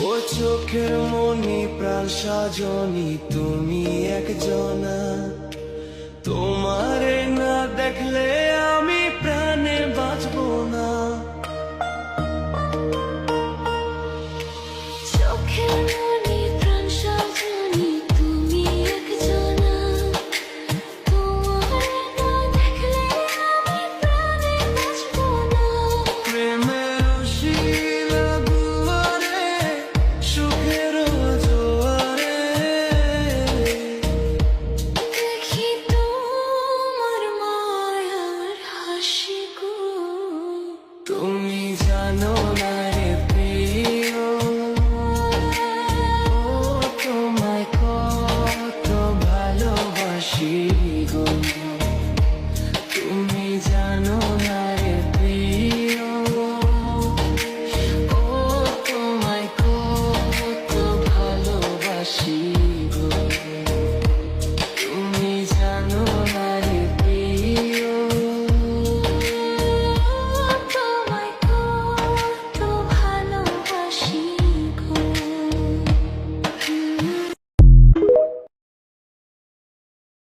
ও চোখের মনি প্রাণ সাজনি তুমি একজনা, তোমারে না দেখলে আমি প্রাণে বাঁচবো না। চোখের